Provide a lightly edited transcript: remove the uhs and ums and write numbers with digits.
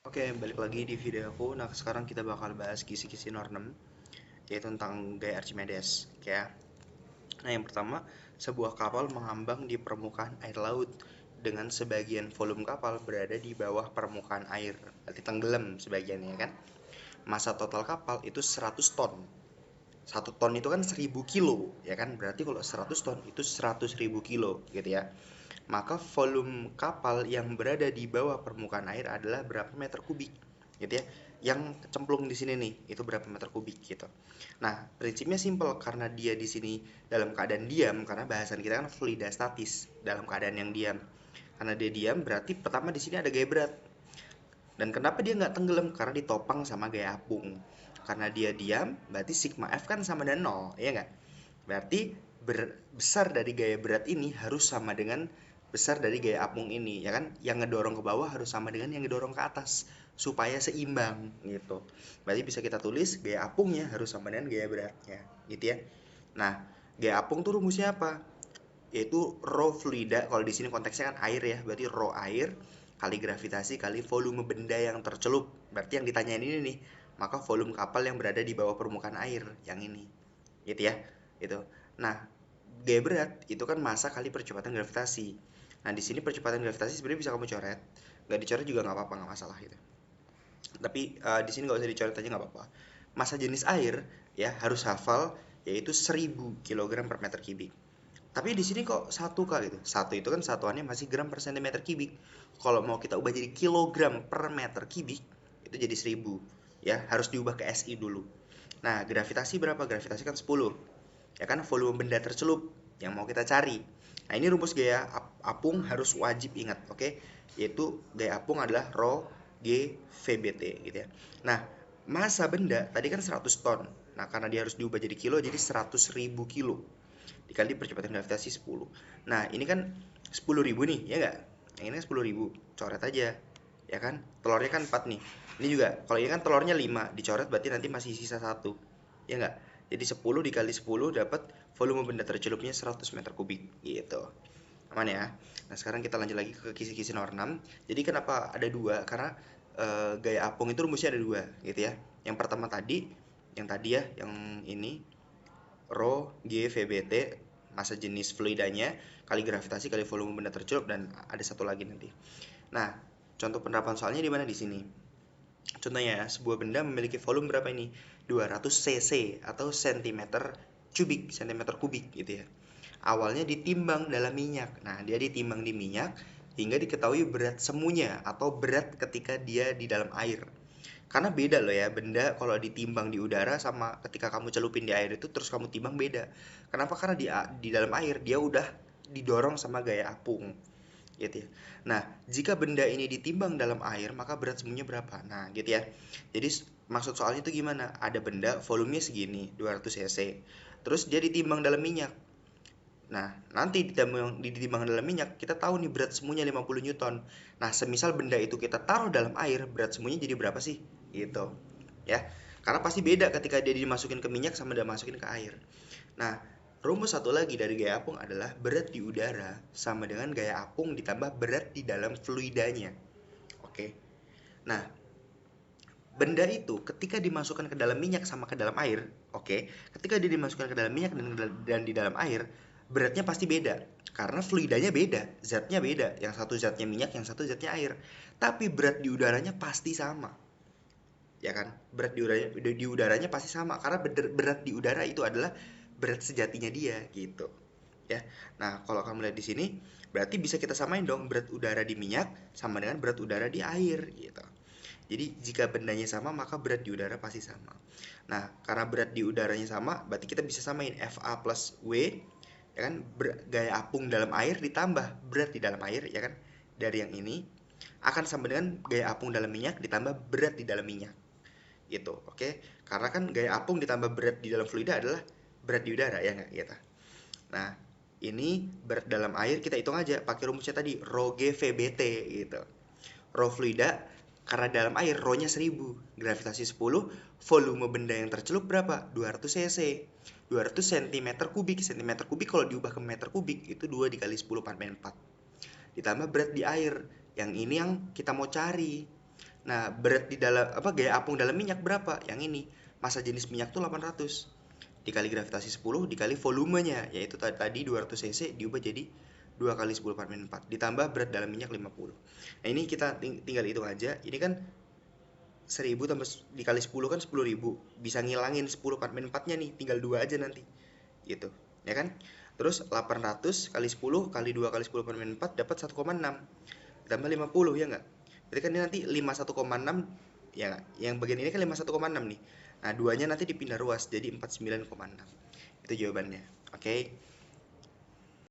Oke, balik lagi di video aku. Nah, sekarang kita bakal bahas kisi-kisi Nornem, yaitu tentang gaya Archimedes. Ya. Nah, yang pertama, sebuah kapal mengambang di permukaan air laut dengan sebagian volume kapal berada di bawah permukaan air. Berarti tenggelam sebagiannya kan. Masa total kapal itu 100 ton. 1 ton itu kan 1000 kilo, ya kan? Berarti kalau 100 ton itu 100.000 kilo, gitu ya. Maka volume kapal yang berada di bawah permukaan air adalah berapa meter kubik, gitu ya. Yang cemplung di sini nih, itu berapa meter kubik gitu. Nah, prinsipnya simple karena dia di sini dalam keadaan diam, karena bahasan kita kan fluida statis, dalam keadaan yang diam. Karena dia diam, berarti pertama di sini ada gaya berat. Dan kenapa dia nggak tenggelam? Karena ditopang sama gaya apung. Karena dia diam, berarti sigma F kan sama dengan 0, ya nggak? Berarti besar dari gaya berat ini harus sama dengan besar dari gaya apung ini, ya kan? Yang ngedorong ke bawah harus sama dengan yang ngedorong ke atas supaya seimbang gitu. Berarti bisa kita tulis gaya apungnya harus sama dengan gaya beratnya, gitu ya. Nah, gaya apung tuh rumusnya apa? Yaitu rho fluida. Kalau di sini konteksnya kan air ya, berarti rho air kali gravitasi kali volume benda yang tercelup. Berarti yang ditanyain ini nih, maka volume kapal yang berada di bawah permukaan air yang ini, gitu ya. Itu. Nah, gaya berat itu kan massa kali percepatan gravitasi. Nah, di sini percepatan gravitasi sebenarnya bisa kamu coret. Nggak dicoret juga nggak apa-apa, nggak masalah gitu. Tapi di sini nggak usah dicoret aja nggak apa-apa. Massa jenis air ya harus hafal yaitu 1000 kilogram per meter kubik. Tapi di sini kok 1 kali gitu. Satu itu kan satuannya masih gram per sentimeter kubik. Kalau mau kita ubah jadi kilogram per meter kubik itu jadi 1000. Ya, harus diubah ke SI dulu. Nah, gravitasi berapa? Gravitasi kan 10. Ya kan volume benda tercelup yang mau kita cari. Nah, ini rumus gaya apung harus wajib ingat, oke? Yaitu gaya apung adalah rho G VBT gitu ya. Nah, massa benda tadi kan 100 ton. Nah, karena dia harus diubah jadi kilo jadi 100.000 kilo dikali percepatan gravitasi 10. Nah, ini kan 10.000 nih, ya nggak? Yang ini kan 10.000, coret aja. Ya kan? Telurnya kan 4 nih. Ini juga, kalau ini kan telurnya 5, dicoret berarti nanti masih sisa 1. Ya nggak? Jadi 10 dikali 10 dapat volume benda tercelupnya 100 meter kubik gitu. Aman ya? Nah, sekarang kita lanjut lagi ke kisi-kisi nomor 6. Jadi kenapa ada dua? Karena gaya apung itu rumusnya ada dua gitu ya. Yang pertama tadi, yang tadi ya, yang ini rho G VBT massa jenis fluidanya kali gravitasi kali volume benda tercelup dan ada satu lagi nanti. Nah, contoh penerapan soalnya di mana di sini? Contohnya ya, sebuah benda memiliki volume berapa ini? 200 cc atau centimeter kubik gitu ya. Awalnya ditimbang dalam minyak. Nah, dia ditimbang di minyak hingga diketahui berat semunya atau berat ketika dia di dalam air. Karena beda loh ya, benda kalau ditimbang di udara sama ketika kamu celupin di air itu terus kamu timbang beda. Kenapa? Karena di dalam air dia udah didorong sama gaya apung, gitu ya. Nah, jika benda ini ditimbang dalam air, maka berat semuanya berapa? Nah, gitu ya. Jadi maksud soalnya itu gimana? Ada benda volumenya segini, 200 cc. Terus dia ditimbang dalam minyak. Nah, nanti ditimbang dalam minyak, kita tahu nih berat semuanya 50 Newton. Nah, semisal benda itu kita taruh dalam air, berat semuanya jadi berapa sih? Gitu. Ya. Karena pasti beda ketika dia dimasukin ke minyak sama dia masukin ke air. Nah, rumus satu lagi dari gaya apung adalah berat di udara sama dengan gaya apung ditambah berat di dalam fluidanya. Oke. Nah, benda itu ketika dimasukkan ke dalam minyak sama ke dalam air, oke, ketika dia dimasukkan ke dalam minyak dan di dalam air, beratnya pasti beda. Karena fluidanya beda, zatnya beda. Yang satu zatnya minyak, yang satu zatnya air. Tapi berat di udaranya pasti sama. Ya kan? Berat di udaranya pasti sama karena berat di udara itu adalah berat sejatinya dia gitu. Ya. Nah, kalau kamu lihat di sini, berarti bisa kita samain dong berat udara di minyak sama dengan berat udara di air gitu. Jadi jika bendanya sama maka berat di udara pasti sama. Nah, karena berat di udaranya sama, berarti kita bisa samain Fa plus W, ya kan, gaya apung dalam air ditambah berat di dalam air, ya kan, dari yang ini akan sama dengan gaya apung dalam minyak ditambah berat di dalam minyak, gitu, oke? Karena kan gaya apung ditambah berat di dalam fluida adalah berat di udara, ya nggak, gitu. Nah, ini berat dalam air kita hitung aja pakai rumusnya tadi, rho G VBT, gitu. Rho fluida karena dalam air rho-nya 1000, gravitasi 10, volume benda yang tercelup berapa? 200 cc. 200 cm kubik. Cm kubik kalau diubah ke meter kubik itu 2 dikali 10 4 ditambah berat di air. Yang ini yang kita mau cari. Nah, berat di dalam gaya apung dalam minyak berapa? Yang ini. Massa jenis minyak tuh 800. Dikali gravitasi 10 dikali volumenya, yaitu tadi 200 cc diubah jadi 2 kali 10⁴ ditambah berat dalam minyak 50. Nah, ini kita tinggal hitung aja. Ini kan 1000 tambah dikali 10 kan 10.000. Bisa ngilangin 10⁴ nih, tinggal 2 aja nanti. Gitu. Ya kan? Terus 800 kali 10 kali 2 kali 10⁴ dapat 1,6. Ditambah 50 ya enggak? Berarti kan ini nanti 51,6 ya nggak? Yang bagian ini kan 51,6 nih. Nah, duanya nanti dipindah ruas jadi 49,6. Itu jawabannya. Oke.